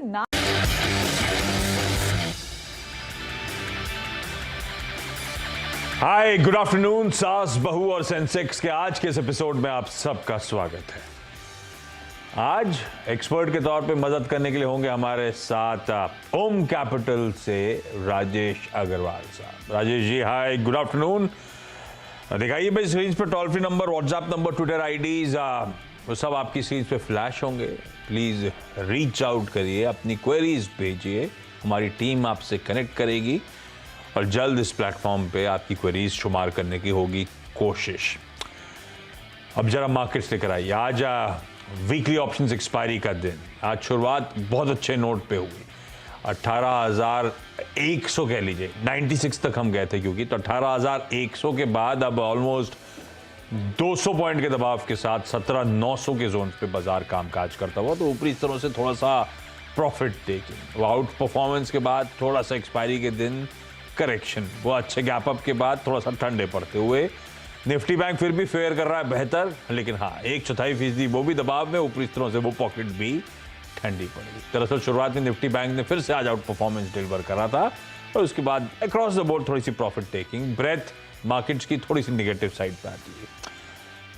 ना। हाय, good afternoon. सास, बहू और सेंसेक्स के आज के इस एपिसोड में आप सबका स्वागत है। आज एक्सपर्ट के तौर पे मदद करने के लिए होंगे हमारे साथ ओम कैपिटल से राजेश अग्रवाल साहब। Rajesh ji, hi, good afternoon. दिखाइए भाई स्क्रीन पे toll free number, WhatsApp number, Twitter IDs, वो सब आपकी स्क्रीन पे फ्लैश होंगे। प्लीज रीच आउट करिए, अपनी क्वेरीज भेजिए, हमारी टीम आपसे कनेक्ट करेगी और जल्द इस प्लेटफॉर्म पे आपकी क्वेरीज शुमार करने की होगी कोशिश। अब जरा मार्केट्स लेकर आइए। आज वीकली ऑप्शंस एक्सपायरी का दिन। आज शुरुआत बहुत अच्छे नोट पे हुई, 18,100 कह लीजिए, 96 तक हम गए थे क्योंकि, तो 18,100 के बाद अब ऑलमोस्ट 200 पॉइंट के दबाव के साथ 17,900 के जोन पे बाजार कामकाज करता हुआ, तो ऊपरी स्तरों से थोड़ा सा प्रॉफिट टेकिंग। वो आउट परफॉर्मेंस के बाद थोड़ा सा एक्सपायरी के दिन करेक्शन, वो अच्छे गैप अप के बाद थोड़ा सा ठंडे पड़ते हुए निफ्टी बैंक फिर भी फेयर कर रहा है बेहतर, लेकिन हाँ 1/4% वो भी दबाव में, ऊपरी स्तरों से वो पॉकेट भी ठंडी पड़ी। दरअसल शुरुआत में निफ्टी बैंक ने फिर से आज आउट परफॉर्मेंस डिलीवर करा था और उसके बाद अक्रॉस द बोर्ड थोड़ी सी प्रॉफिट टेकिंग, ब्रेथ मार्केट्स की थोड़ी सी निगेटिव साइड पे आती है।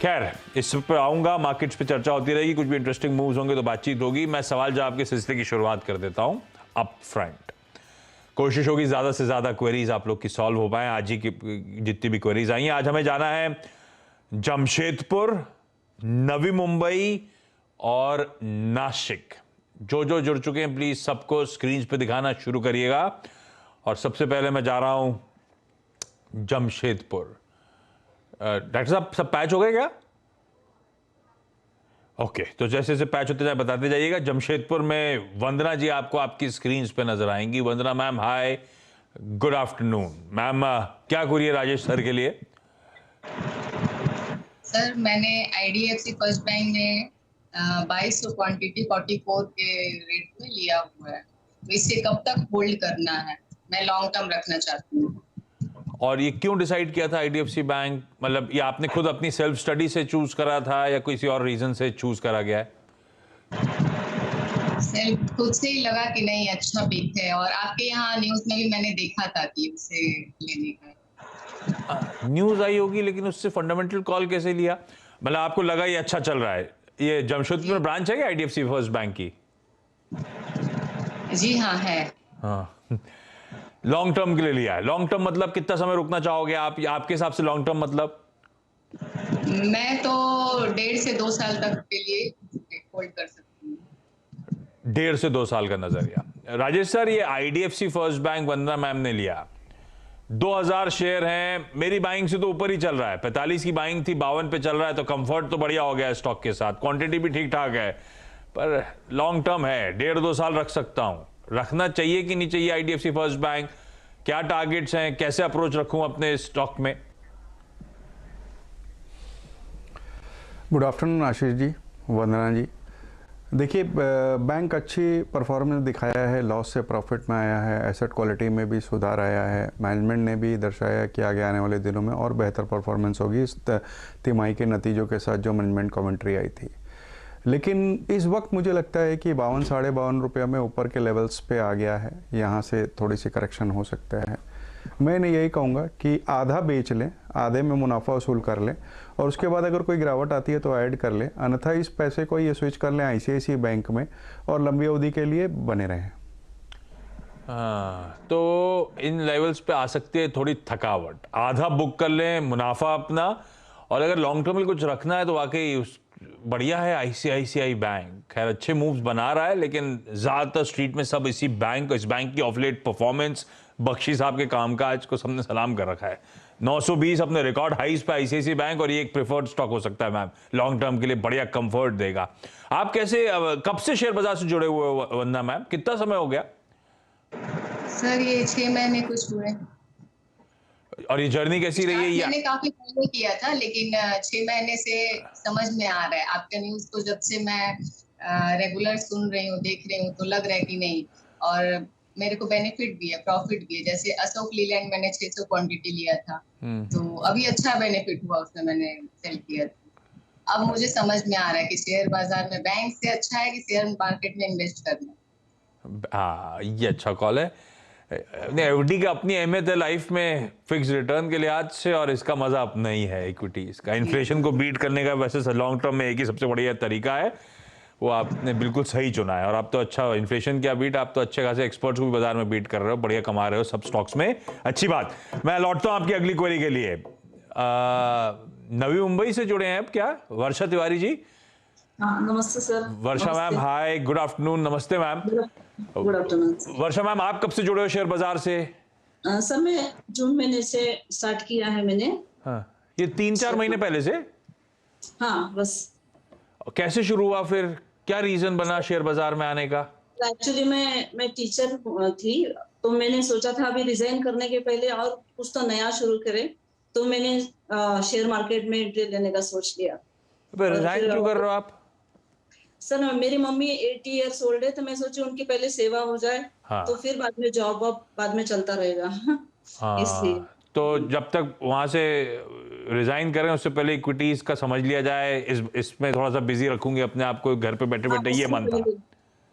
खैर, इस पर आऊंगा, मार्केट्स पे चर्चा होती रहेगी, कुछ भी इंटरेस्टिंग मूव्स होंगे तो बातचीत होगी। मैं सवाल जवाब के सिलसिले की शुरुआत कर देता हूं अप फ्रंट। कोशिश होगी ज्यादा से ज्यादा क्वेरीज आप लोग की सॉल्व हो पाए। आज ही की जितनी भी क्वेरीज आई हैं, आज हमें जाना है जमशेदपुर, नवी मुंबई और नासिक। जो जुड़ चुके हैं प्लीज सबको स्क्रीन पे दिखाना शुरू करिएगा। और सबसे पहले मैं जा रहा हूं जमशेदपुर। डॉक्टर साहब, सब पैच हो गए क्या? ओके, तो जैसे जैसे पैच होते जाए बताते जाइएगा। जमशेदपुर में वंदना जी आपको आपकी स्क्रीन पे नजर आएंगी। वंदना ma'am, hi, good afternoon. Ma'am, क्या करिए राजेश सर के लिए? सर, मैंने आईडीएफसी फर्स्ट बैंक में 2200 क्वांटिटी 44 के रेट में लिया हुआ है, तो इसे कब तक होल्ड करना है? मैं लॉन्ग टर्म रखना चाहती हूँ। और ये क्यों डिसाइड किया था आईडीएफसी बैंक? मतलब ये आपने खुद अपनी सेल्फ स्टडी से चूज करा था या किसी और रीजन से चूज करा गया है? सेल्फ खुद से ही लगा कि नहीं अच्छा पिक है, और आपके यहाँ न्यूज में भी मैंने देखा था कि उसे लेने का न्यूज आई होगी, लेकिन उससे फंडामेंटल कॉल कैसे लिया? मतलब आपको लगा ये अच्छा चल रहा है? ये जमशेदपुर में ब्रांच है क्या आईडीएफसी फर्स्ट बैंक की? जी हाँ, है। हाँ, लॉन्ग टर्म के लिए लिया है। लॉन्ग टर्म मतलब कितना समय रुकना चाहोगे आप? आपके हिसाब से लॉन्ग टर्म मतलब? मैं तो 1.5 से 2 साल तक के लिए होल्ड कर सकती हूँ। 1.5 से 2 साल का नजरिया। राजेश सर, ये आईडीएफसी फर्स्ट बैंक वंदना मैम ने लिया, 2000 शेयर हैं, मेरी बाइंग से तो ऊपर ही चल रहा है। 45 की बाइंग थी, 52 पे चल रहा है, तो कंफर्ट तो बढ़िया हो गया है स्टॉक के साथ, क्वांटिटी भी ठीक ठाक है, पर लॉन्ग टर्म है, 1.5-2 साल रख सकता हूं। रखना चाहिए कि नहीं चाहिए आईडीएफसी फर्स्ट बैंक? क्या टारगेट्स हैं, कैसे अप्रोच रखूं अपने स्टॉक में? गुड आफ्टरनून आशीष जी, वंदना जी। देखिए, बैंक अच्छी परफॉर्मेंस दिखाया है, लॉस से प्रॉफिट में आया है, एसेट क्वालिटी में भी सुधार आया है, मैनेजमेंट ने भी दर्शाया कि आगे आने वाले दिनों में और बेहतर परफॉर्मेंस होगी इस तिमाही के नतीजों के साथ जो मैनेजमेंट कमेंट्री आई थी। लेकिन इस वक्त मुझे लगता है कि 52-52.5 रुपये में ऊपर के लेवल्स पे आ गया है, यहाँ से थोड़ी सी करेक्शन हो सकता है। मैं यही कहूँगा कि आधा बेच लें, आधे में मुनाफा वसूल कर लें, और उसके बाद अगर कोई गिरावट आती है तो ऐड कर लें, अन्यथा इस पैसे को ये स्विच कर लें आईसीआईसीआई बैंक में और लंबी अवधि के लिए बने रहें। हाँ, तो इन लेवल्स पे आ सकती है थोड़ी थकावट, आधा बुक कर लें मुनाफा अपना, और अगर लॉन्ग टर्म में कुछ रखना है तो वाकई बढ़िया है आईसीआईसीआई बैंक। खैर अच्छे मूव्स बना रहा है, लेकिन ज्यादातर स्ट्रीट में सब इस बैंक की ऑफ लेट परफॉर्मेंस, बख्शी साहब के कामकाज को सबने सलाम कर रखा है। 920 अपने रिकॉर्ड हाइस पे आईसीआईसीआई बैंक, और ये एक प्रेफर्ड स्टॉक हो सकता है मैम, लॉन्ग टर्म के लिए बढ़िया कंफर्ट देगा। आप कैसे, कब से शेयर बाजार से जुड़े हुए हो वंदना मैम? कितना समय हो गया? सर, ये 6 महीने कुछ हुए। और ये जर्नी कैसी रही है? मैंने काफी फॉलो किया था, लेकिन 6 महीने से समझ में आ रहा है आपके न्यूज को, जब से मैं रेगुलर सुन रही हूँ, देख रही हूँ, तो लग रहा है कि नहीं, और मेरे को बेनिफिट भी है, प्रॉफिट भी है। जैसे अशोक लीलैंड मैंने 600 क्वांटिटी लिया था, तो अभी अच्छा बेनिफिट हुआ, उसमें मैंने सेल किया था। अब मुझे समझ में आ रहा है कि शेयर बाजार में बैंक से अच्छा है कि शेयर मार्केट में इन्वेस्ट करना। हाँ, ये अच्छा कॉल है। एफडी का अपनी अहमियत है लाइफ में फिक्स रिटर्न के लिहाज से, और इसका मजा अपना ही है इक्विटीज का। इन्फ्लेशन को बीट करने का वैसे लॉन्ग टर्म में एक ही सबसे बढ़िया तरीका है, वो आपने बिल्कुल सही चुना है। और आप तो अच्छा इन्फ्लेशन क्या बीट, आप तो अच्छे खासे एक्सपर्ट्स को भी बाजार में बीट कर रहे हो, बढ़िया कमा रहे हो सब स्टॉक्स में, अच्छी बात। मैं लौटता हूं आपकी अगली क्वेरी के लिए। नवी मुंबई से जुड़े हैं आप क्या, वर्षा तिवारी जी? हाँ, नमस्ते sir. Varsha ma'am, hi, good afternoon. नमस्ते ma'am. Good afternoon. Varsha ma'am, आप कब से जुड़े हो शेयर बाजार से? सर मैं जून महीने से स्टार्ट किया है मैंने। हाँ, ये 3-4 महीने पहले से? हाँ बस। कैसे शुरू हुआ फिर, क्या रीजन बना शेयर बाजार में आने का? एक्चुअली मैं टीचर थी, तो मैंने सोचा था अभी रिजाइन करने के पहले और कुछ तो नया शुरू करें, तो मैंने शेयर मार्केट में एंट्री लेने का सोच लिया। रिजाइन क्यों कर रहे हो आप? सर मेरी मम्मी 80 इयर्स ओल्ड है, तो मैं सोची उनकी पहले सेवा हो जाए। हाँ। तो फिर बाद में जॉब बाद में चलता रहेगा। इसलिए हाँ, तो जब तक वहां से रिजाइन करें उससे पहले इक्विटीज का समझ लिया जाए, इसमें थोड़ा सा बिजी रखूंगी अपने आप को घर पे बैठे बैठे, ये मन था।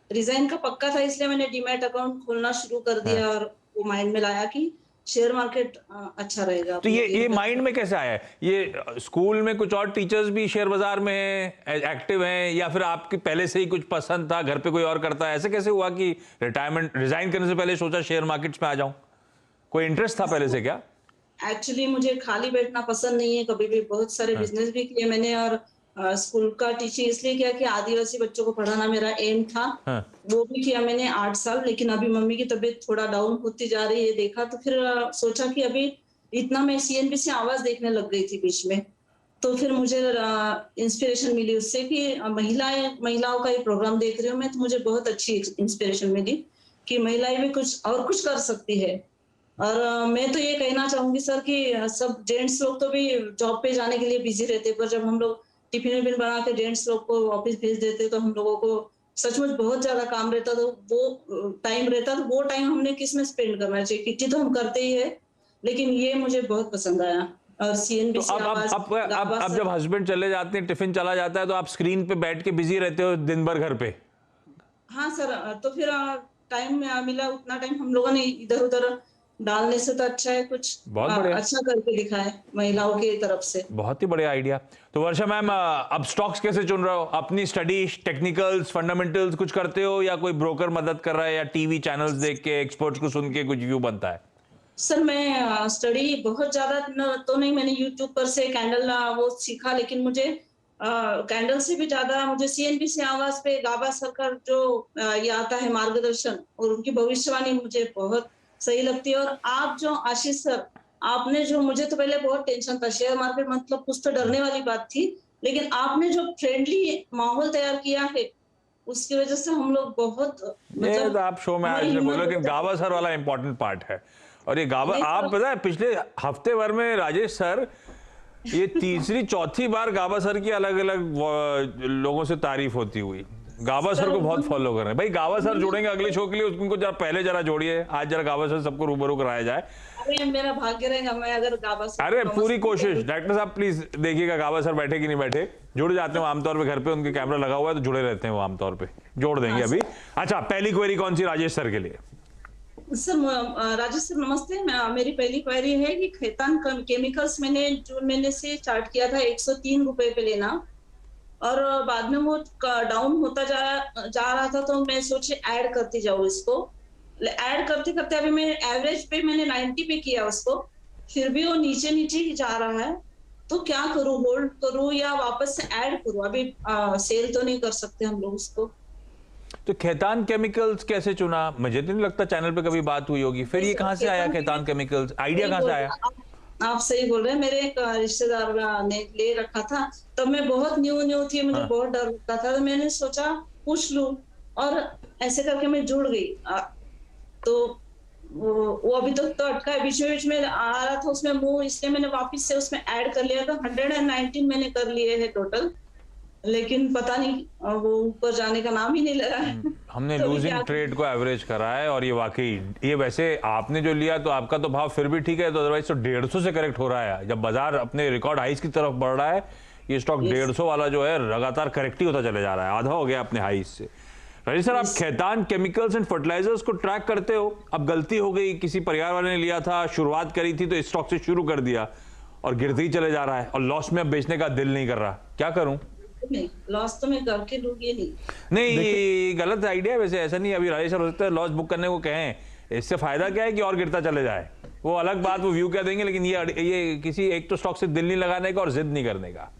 रिजाइन का पक्का था, इसलिए मैंने डीमैट अकाउंट खोलना शुरू कर दिया। और वो माइंड में लाया कि शेयर मार्केट अच्छा रहेगा। तो ये माइंड में कैसे आया? ये स्कूल में कुछ और टीचर्स भी शेयर बाजार में एक्टिव हैं, या फिर आपके पहले से ही कुछ पसंद था, घर पे कोई और करता है, ऐसे कैसे हुआ कि रिटायरमेंट रिजाइन करने से पहले सोचा शेयर मार्केट्स में आ जाऊं? कोई इंटरेस्ट था पहले से क्या? एक्चुअली मुझे खाली बैठना पसंद नहीं है, कभी भी बहुत सारे बिजनेस भी किए मैंने। और स्कूल का टीचिंग इसलिए किया कि आदिवासी बच्चों को पढ़ाना मेरा एम था। वो भी किया मैंने 8 साल। लेकिन अभी मम्मी की तबीयत थोड़ा डाउन होती जा रही है, देखा तो फिर सोचा कि अभी इतना, मैं सीएनबीसी आवाज देखने लग गई थी बीच में, तो फिर मुझे इंस्पिरेशन मिली उससे कि महिलाओं का ये प्रोग्राम देख रही हूँ मैं, तो मुझे बहुत अच्छी इंस्पिरेशन मिली कि महिलाएं भी कुछ कर सकती है। और मैं तो ये कहना चाहूंगी सर कि सब जेंट्स लोग तो भी जॉब पे जाने के लिए बिजी रहते, पर जब हम लोग टिफिन बना के जेंट्स लोग को ऑफिस भेज देते, तो हम लोगों को सचमुच बहुत ज्यादा काम रहता। तो वो टाइम हमने किस में स्पेंड करना चाहिए? किटी तो हम करते ही है, लेकिन ये मुझे बहुत पसंद आया। और सीएनबीसी आवाज। अब जब हस्बैंड चले जाते हैं, टिफिन चला जाता है, तो आप स्क्रीन पे बैठ के बिजी रहते हो दिन भर घर पे? हाँ सर, तो फिर टाइम मिला, उतना टाइम हम लोगों ने इधर उधर डालने से तो अच्छा है कुछ बहुत बढ़िया अच्छा करके दिखाए महिलाओं की तरफ से। बहुत ही बढ़िया आइडिया। तो वर्षा मैम, अब स्टॉक्स कैसे चुन रहे हो? अपनी स्टडी, टेक्निकल्स, फंडामेंटल्स कुछ करते हो, या कोई ब्रोकर मदद कर रहा है, या टीवी चैनल्स देख के, एक्सपर्ट्स को सुन के कुछ व्यू बनता है? सर मैं स्टडी बहुत ज्यादा तो नहीं, मैंने यूट्यूब पर से कैंडल वो सीखा, लेकिन मुझे कैंडल से भी ज्यादा मुझे सीएनबीसी आवाज पे गाबा सर का जो ये आता है मार्गदर्शन, और उनकी भविष्यवाणी मुझे बहुत सही लगती है। और आप जो आशीष सर, आपने जो, मुझे तो पहले बहुत टेंशन था शेयर मार्केट, मतलब कुछ तो डरने वाली बात थी, लेकिन आपने जो फ्रेंडली माहौल तैयार किया है, उसकी वजह से हम लोग बहुत मतलब, आप शो में आज बोलो, लेकिन गाबा सर वाला इंपॉर्टेंट पार्ट है। और ये गाबा, आप पता है पिछले हफ्ते भर में राजेश सर, ये तीसरी चौथी बार गाबा सर की अलग अलग लोगों से तारीफ होती हुई। गाबा सर को बहुत फॉलो कर रहे हैं भाई। गाबा सर जोड़ेंगे अगले शो के लिए, उनको जरा पहले जरा जोड़िए, आज जरा गाबा सर सबको रूबरू कराया जाए। अरे मेरा भाग्य रहेगा मैं अगर गाबा सर, अरे पूरी कोशिश। डायरेक्टर साहब प्लीज देखिएगा गाबा सर बैठे कि नहीं बैठे, जुड़ जाते हैं आमतौर पे, घर पे उनके कैमरा लगा हुआ है तो जुड़े रहते हैं वो आमतौर पे, जोड़ देंगे अभी। अच्छा, पहली क्वेरी कौन सी राजेश सर के लिए? सर राजेश सर नमस्ते। मेरी पहली क्वेरी है कि खेतान केमिकल्स मैंने जून महीने से स्टार्ट किया था 103 रुपए पे लेना, और बाद में वो डाउन होता जा रहा था, तो मैं सोचे ऐड करती जाऊँ इसको। ऐड करते करते अभी मैं एवरेज पे मैंने 90 पे किया उसको, फिर भी वो नीचे ही जा रहा है, तो क्या करूँ? होल्ड करूँ या वापस से ऐड करूँ? अभी सेल तो नहीं कर सकते हम लोग उसको। तो खेतान केमिकल्स कैसे चुना? मुझे तो नहीं लगता चैनल पे कभी बात हुई होगी। फिर ये कहाँ से आया खेतान केमिकल्स? आइडिया कहाँ से आया? आप सही बोल रहे हैं। मेरे एक रिश्तेदार ने ले रखा था, तब मैं बहुत न्यू थी, मुझे बहुत डर लगता था, तो मैंने सोचा पूछ लूं, और ऐसे करके मैं जुड़ गई। तो वो अभी तक तो अटका है, बीच में आ रहा था उसमें मुंह, इसलिए मैंने वापस से उसमें ऐड कर लिया था। 119 मैंने कर लिए हैं टोटल, लेकिन पता नहीं वो ऊपर जाने का नाम ही नहीं ले रहा है। हमने तो लूजिंग ट्रेड को एवरेज करा है, और ये वाकई, ये वैसे आपने जो लिया तो आपका तो भाव फिर भी ठीक है, तो अदरवाइज तो 150 से करेक्ट हो रहा है। जब बाजार अपने रिकॉर्ड हाइस की तरफ बढ़ रहा है, ये स्टॉक 150 वाला जो है लगातार करेक्ट ही होता चले जा रहा है, आधा हो गया अपने हाइस से। राजेश सर, आप खैतान केमिकल्स एंड फर्टिलाइजर्स को ट्रैक करते हो। अब गलती हो गई, किसी परिवार वाले ने लिया था, शुरुआत करी थी तो इस स्टॉक से शुरू कर दिया और गिरते ही चले जा रहा है और लॉस में अब बेचने का दिल नहीं कर रहा, क्या करूं? नहीं, लॉस तो मैं करके लूंगी नहीं। नहीं, ये गलत आइडिया है वैसे, ऐसा नहीं। अभी राजेश सर हो सकता है लॉस बुक करने को कहें, इससे फायदा क्या है कि और गिरता चले जाए, वो अलग बात, वो व्यू क्या देंगे, लेकिन ये किसी एक तो स्टॉक से दिल नहीं लगाने का और जिद नहीं करने का,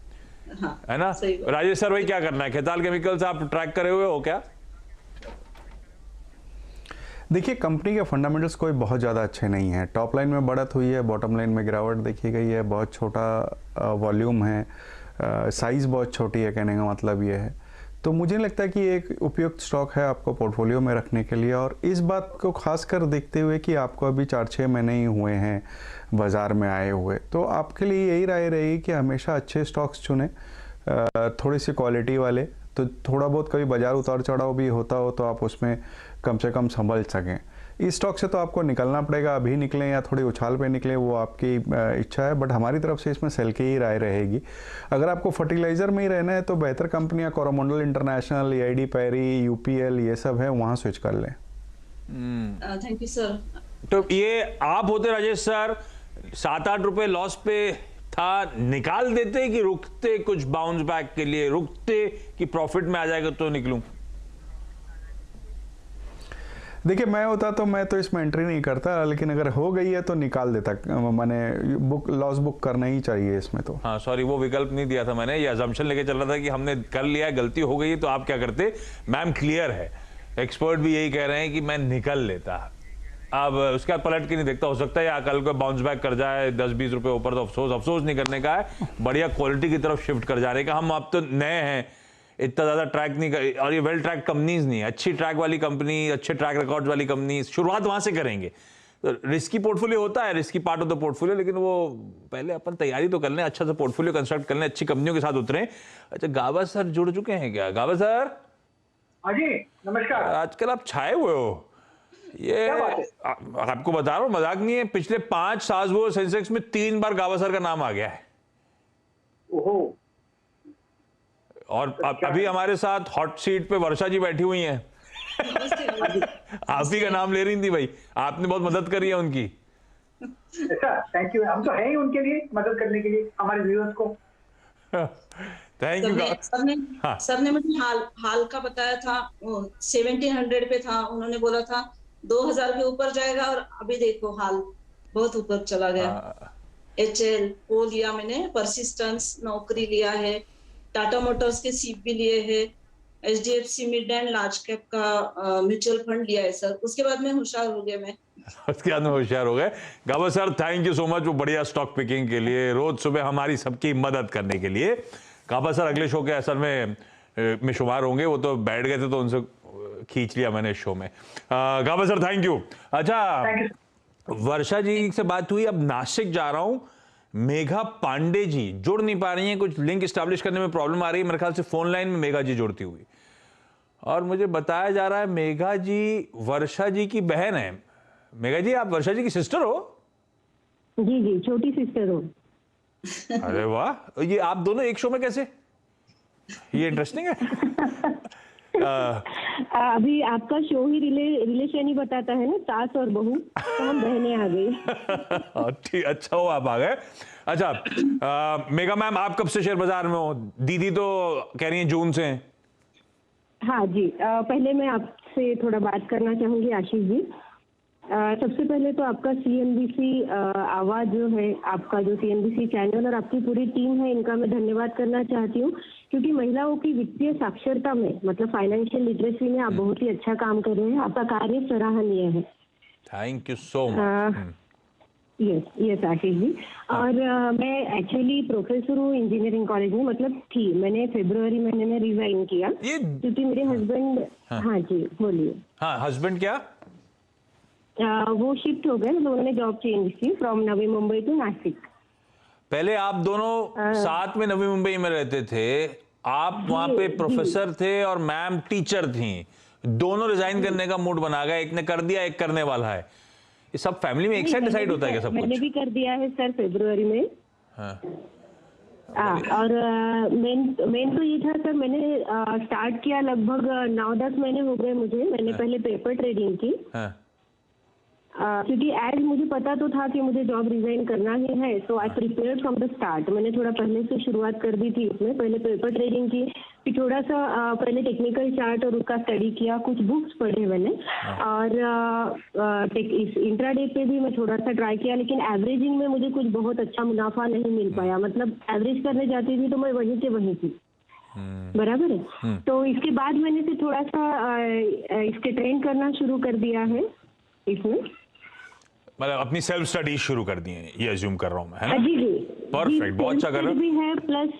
हाँ, है ना? राजेश सर भाई क्या करना है? खैतान केमिकल्स आप ट्रैक करे हुए हो क्या? देखिए, कंपनी के फंडामेंटल्स कोई बहुत ज़्यादा अच्छे नहीं है। टॉप लाइन में बढ़त हुई है, बॉटम लाइन में गिरावट देखी गई है, बहुत छोटा वॉल्यूम है, साइज़ बहुत छोटी है, कहने का मतलब ये है। तो मुझे नहीं लगता कि एक उपयुक्त स्टॉक है आपको पोर्टफोलियो में रखने के लिए। और इस बात को खासकर देखते हुए कि आपको अभी 4-6 महीने ही हुए हैं बाज़ार में आए हुए, तो आपके लिए यही राय रहेगी कि हमेशा अच्छे स्टॉक्स चुनें, थोड़ी सी क्वालिटी वाले। तो थोड़ा बहुत कभी बाजार उतार चढ़ाव भी होता हो तो आप उसमें कम से कम संभल सकें। इस स्टॉक से तो आपको निकलना पड़ेगा, अभी निकलें या थोड़ी उछाल पे निकलें वो आपकी इच्छा है, बट हमारी तरफ से इसमें सेल की ही राय रहेगी। अगर आपको फर्टिलाइज़र में ही रहना है तो बेहतर कंपनियां कोरोमंडल इंटरनेशनल, EID पैरी, UPL ये सब है, वहाँ स्विच कर लें। Thank you sir. तो ये आप होते राजेश सर, 7-8 रुपए लॉस पे था, निकाल देते कि रुकते कुछ बाउंस बैक के लिए, रुकते कि प्रॉफिट में आ जाएगा तो निकलूं? देखिए, मैं होता तो मैं तो इसमें एंट्री नहीं करता, लेकिन अगर हो गई है तो निकाल देता। मैंने लॉस बुक करना ही चाहिए इसमें तो। हाँ सॉरी, वो विकल्प नहीं दिया था मैंने, ये अजम्पशन लेके चल रहा था कि हमने कर लिया है, गलती हो गई है तो आप क्या करते। मैम क्लियर है, एक्सपर्ट भी यही कह रहे हैं कि मैं निकल लेता। अब उसके बाद पलट के नहीं देखता, हो सकता है या कल को बाउंस बैक कर जाए 10-20 रुपए ऊपर, तो अफसोस नहीं करने का है, बढ़िया क्वालिटी की तरफ शिफ्ट कर जाने का। हम अब तो नए हैं, इतना ज्यादा ट्रैक नहीं कर, और ये वेल ट्रैक कंपनीज नहीं है, अच्छी ट्रैक वाली कंपनी, अच्छे ट्रैक रिकॉर्ड वाली कंपनी, शुरुआत वहां से करेंगे। तो रिस्की पोर्टफोलियो होता है, risky part of the portfolio, लेकिन वो पहले अपन तैयारी तो कर लें, अच्छा सा पोर्टफोलियो कंस्ट्रक्ट कर लें, अच्छी कंपनियों के साथ उतरें। अच्छा, गावा सर जुड़ चुके हैं क्या? गावा सर, हाँ जी, नमस्कार। आजकल आप छाए हुए हो, ये आपको बता रहा हूँ, मजाक नहीं है, पिछले 5 साल वो सेंसेक्स में 3 बार गावा सर का नाम आ गया है। ओहो। और अभी हमारे साथ हॉट सीट पे वर्षा जी बैठी हुई हैं। आप ही का नाम ले रही थी भाई, आपने बहुत मदद करी है उनकी। ऐसा, थैंक यू। हम तो हैं ही उनके लिए, मदद करने के लिए हमारे व्यूअर्स को। Thank you. सर ने मुझे हाल का बताया था, 1700 पे था, उन्होंने बोला था 2000 के ऊपर जाएगा, और अभी देखो हाल बहुत ऊपर चला गया। HL वो लिया मैंने, परसिस्टेंस नौकरी लिया है, टाटा मोटर्स के सीप भी लिए हैं, HDFC mid and large cap का म्यूचुअल फंड लिया है सर। उसके बाद में होशियार हो गया मैं। उसके बाद में होशियार हो गए। गावा sir, thank you so much वो बढ़िया स्टॉक पिकिंग के लिए, रोज सुबह हमारी सबकी मदद करने के लिए। गावा सर अगले शो के असल में शुमार होंगे, वो तो बैठ गए थे तो उनसे खींच लिया मैंने शो में। गावा सर थैंक यू। अच्छा, वर्षा जी से बात हुई, अब नासिक जा रहा हूं। मेघा पांडे जी जुड़ नहीं पा रही हैं, कुछ लिंक स्टैब्लिश करने में प्रॉब्लम आ रही है, मेरे ख्याल से फोन लाइन में मेघा जी जुड़ती हुई। और मुझे बताया जा रहा है मेघा जी वर्षा जी की बहन है। मेघा जी, आप वर्षा जी की सिस्टर हो? जी, छोटी सिस्टर हो। अरे वाह, ये आप दोनों एक शो में कैसे? ये इंटरेस्टिंग है। अभी आपका शो ही रिलेशन ही बताता है ना, सास और बहू, तो हम बहनें आ गई। ठीक, अच्छा हो आप आ गए। अच्छा, मेघा मैम, आप कब से शेयर बाजार में हो? दीदी तो कह रही हैं जून से हैं। हाँ जी, पहले मैं आपसे थोड़ा बात करना चाहूंगी आशीष जी। सबसे पहले तो आपका CNBC आवाज जो है, आपका जो CNBC चैनल और आपकी पूरी टीम है, इनका मैं धन्यवाद करना चाहती हूँ, क्योंकि महिलाओं की वित्तीय साक्षरता में, मतलब फाइनेंशियल लिटरेसी में आप बहुत ही अच्छा काम कर रहे हैं। आपका कार्य सराहनीय है। Thank you so much. Yes Ashish ji. और मैं एक्चुअली प्रोफेसर हूँ इंजीनियरिंग कॉलेज में, मतलब थी, मैंने फरवरी महीने में रिजाइन किया क्योंकि मेरे हस्बैंड। हाँ जी, बोलिए। हाँ, हस्बैंड क्या? वो शिफ्ट हो गए, मतलब उन्होंने जॉब चेंज की फ्रॉम नवी मुंबई टू नासिक। पहले आप दोनों साथ में नवी मुंबई में रहते थे, आप वहां पे प्रोफेसर थे और मैम टीचर थी, दोनों रिजाइन करने का मूड बना गया, एक ने कर दिया, एक करने वाला है। ये सब फैमिली में एक साथ डिसाइड होता है क्या सब कुछ? मैंने भी कर दिया है सर फरवरी में। हाँ, और मेन तो ये था सर, मैंने स्टार्ट किया लगभग 9-10 महीने हो गए मुझे। मैंने पहले पेपर ट्रेडिंग की, क्योंकि एज मुझे पता तो था कि मुझे जॉब रिजाइन करना ही है, so I prepared from the start. मैंने थोड़ा पहले से शुरुआत कर दी थी इसमें। पहले पेपर ट्रेडिंग की, फिर थोड़ा सा पहले टेक्निकल चार्ट और उसका स्टडी किया, कुछ बुक्स पढ़े मैंने, और इस इंट्राडे पे भी मैं थोड़ा सा ट्राई किया, लेकिन एवरेजिंग में मुझे कुछ बहुत अच्छा मुनाफा नहीं मिल पाया। मतलब एवरेज करने जाती थी तो मैं वहीं के वहीं थी, बराबर है। तो इसके बाद मैंने से थोड़ा सा इसके ट्रेन करना शुरू कर दिया है इसमें, मतलब अपनी सेल्फ स्टडी शुरू कर दी है, ये अज्यूम कर रहा हूँ मैं, है ना? जी जी, परफेक्ट, बहुत अच्छा कर रहे हो। भी है प्लस,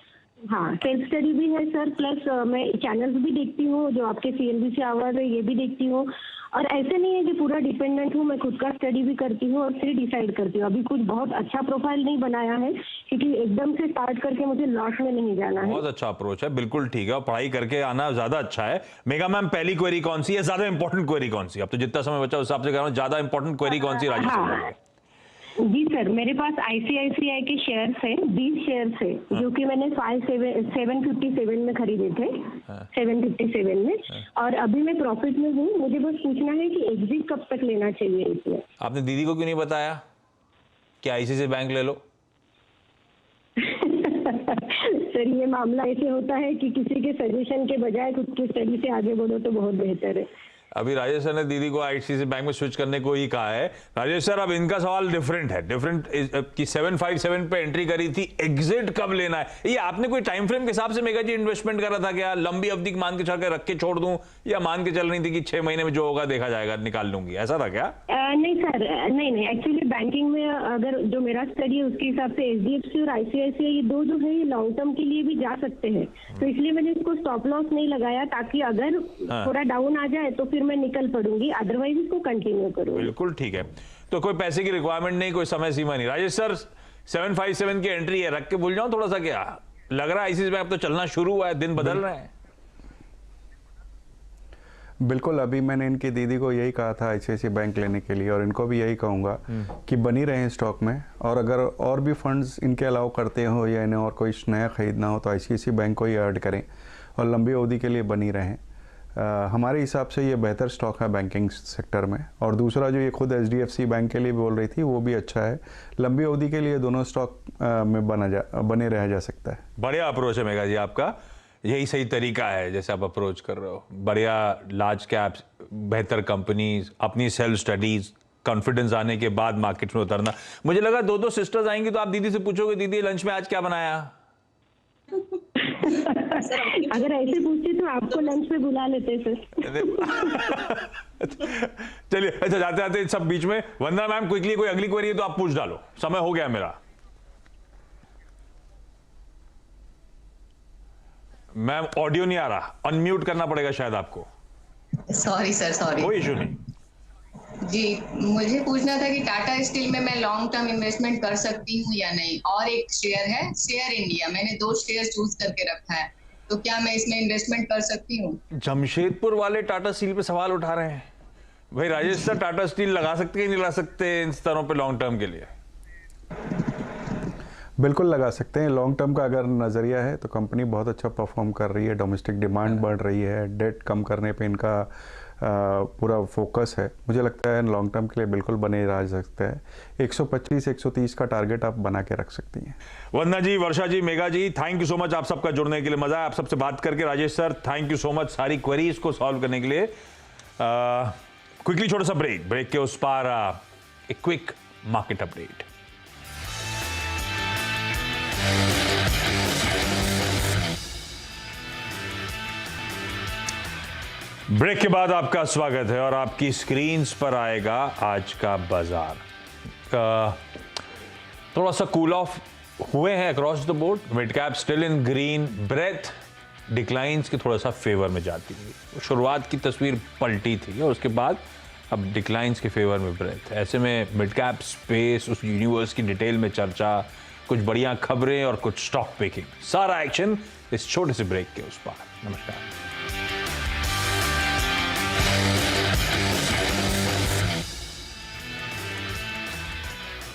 हाँ सेल्फ स्टडी भी है सर, प्लस मैं चैनल्स भी देखती हूँ जो आपके CNBC आवाज है, ये भी देखती हूँ। और ऐसे नहीं है कि पूरा डिपेंडेंट हूँ, मैं खुद का स्टडी भी करती हूँ और फिर डिसाइड करती हूँ। अभी कुछ बहुत अच्छा प्रोफाइल नहीं बनाया है, क्योंकि एकदम से स्टार्ट करके मुझे लॉस में नहीं जाना है। बहुत अच्छा अप्रोच है, बिल्कुल ठीक है, और पढ़ाई करके आना ज्यादा अच्छा है। मेगा मैम, पहली क्वेरी कौन सी है, ज्यादा इंपॉर्टेंट क्वेरी कौन सी? अब तो जितना समय बचा उस हिसाब से कह रहा हूँ, ज्यादा इंपॉर्टेंट क्वेरी कौन सी राजेश सर? जी सर, मेरे पास ICICI के शेयर्स है, 20 शेयर्स है, जो कि मैंने 757 में खरीदे थे, 757 में, और अभी मैं प्रॉफिट में हूँ। मुझे बस पूछना है कि एग्जिट कब तक लेना चाहिए इसमें? आपने दीदी को क्यों नहीं बताया कि ICICI बैंक ले लो? सर, ये मामला ऐसे होता है कि किसी के सजेशन के बजाय खुद की स्टडी से आगे बढ़ो तो बहुत बेहतर है। अभी राजेश सर ने दीदी को ICICI बैंक में स्विच करने को ही कहा है। राजेश सर, अब इनका सवाल डिफरेंट है, कि 757 पे एंट्री करी थी, एग्जिट कब लेना है? ये आपने कोई टाइम फ्रेम के हिसाब से मेगा जी इन्वेस्टमेंट करा था क्या? लंबी अवधि मान के चल के रख के छोड़ दूं, या मान के चल रही थी कि 6 महीने में जो होगा देखा जाएगा, निकाल लूंगी, ऐसा था क्या? नहीं सर, नहीं, एक्चुअली बैंकिंग में अगर जो मेरा स्टडी है उसके हिसाब से HDFC और ICICI, ये दो जो है ये लॉन्ग टर्म के लिए भी जा सकते हैं, तो इसलिए मैंने इसको स्टॉप लॉस नहीं लगाया, ताकि अगर थोड़ा डाउन आ जाए तो फिर मैं निकल पड़ूंगी, अदरवाइज इसको कंटिन्यू करूंगी। बिल्कुल ठीक है, तो कोई पैसे की रिक्वायरमेंट नहीं, कोई समय सीमा नहीं। राजेश सर, 757 की एंट्री है, रख के भूल जाऊं थोड़ा सा? क्या लग रहा है ICICI बैंक अब तो चलना शुरू हुआ है, दिन बदल रहे हैं? बिल्कुल, अभी मैंने इनकी दीदी को यही कहा था ICICI बैंक लेने के लिए, और इनको भी यही कहूँगा कि बनी रहें स्टॉक में, और अगर और भी फंड्स इनके अलाउ करते हो या इन्हें और कोई नया खरीदना हो तो ICICI बैंक को ही ऐड करें और लंबी अवधि के लिए बनी रहें। हमारे हिसाब से ये बेहतर स्टॉक है बैंकिंग सेक्टर में। और दूसरा जो ये खुद HDFC बैंक के लिए बोल रही थी, वो भी अच्छा है, लंबी अवधि के लिए दोनों स्टॉक में बने रहा जा सकता है। बढ़िया अप्रोच है मेगा जी आपका, यही सही तरीका है जैसे आप अप्रोच कर रहे हो। बढ़िया लार्ज कैप्स, बेहतर कंपनीज, अपनी सेल्फ स्टडीज, कॉन्फिडेंस आने के बाद मार्केट में उतरना। मुझे लगा 2-2 सिस्टर्स आएंगी तो आप दीदी से पूछोगे, दीदी लंच में आज क्या बनाया? अगर ऐसे पूछते तो आपको लंच पे बुला लेते सर। चलिए, अच्छा जाते जाते सब बीच में, वंदना मैम क्विकली कोई अगली क्वेरी है तो आप पूछ डालो, समय हो गया मेरा। मैम ऑडियो नहीं आ रहा, अनम्यूट करना पड़ेगा शायद आपको। Sorry sir, sorry. कोई इशू नहीं जी, मुझे पूछना था कि टाटा स्टील में मैं लॉन्ग टर्म इन्वेस्टमेंट कर सकती हूँ या नहीं। और एक शेयर है शेयर इंडिया, मैंने 2 शेयर चूज करके रखा है, तो क्या मैं इसमें इन्वेस्टमेंट कर सकती हूँ? जमशेदपुर वाले टाटा स्टील पे सवाल उठा रहे हैं भाई। राजेश सर, टाटा स्टील लगा सकते हैं नहीं लगा सकते इन स्तरों पे लॉन्ग टर्म के लिए? बिल्कुल लगा सकते हैं। लॉन्ग टर्म का अगर नज़रिया है तो कंपनी बहुत अच्छा परफॉर्म कर रही है, डोमेस्टिक डिमांड बढ़ रही है, डेट कम करने पे इनका पूरा फोकस है। मुझे लगता है लॉन्ग टर्म के लिए बिल्कुल बने रह सकता है। 125-130 का टारगेट आप बना के रख सकती हैं। Vandana ji, Varsha ji, Megha ji, thank you so much आप सबका जुड़ने के लिए, मजा आया आप सबसे बात करके। Rajesh sir, thank you so much सारी क्वेरीज को सॉल्व करने के लिए। क्विकली छोटा सा ब्रेक के उस पार एक क्विक मार्केट अपडेट। ब्रेक के बाद आपका स्वागत है और आपकी स्क्रीन्स पर आएगा आज का बाजार। थोड़ा सा कूल ऑफ हुए हैं across the board, mid cap still in green, breadth declines के थोड़ा सा फेवर में जाती हुई। शुरुआत की तस्वीर पलटी थी और उसके बाद अब डिक्लाइंस के फेवर में ब्रेथ। ऐसे में मिड कैप स्पेस, उस यूनिवर्स की डिटेल में चर्चा, कुछ बढ़िया खबरें और कुछ स्टॉक पिकिंग, सारा एक्शन इस छोटे से ब्रेक के उस पार। नमस्कार।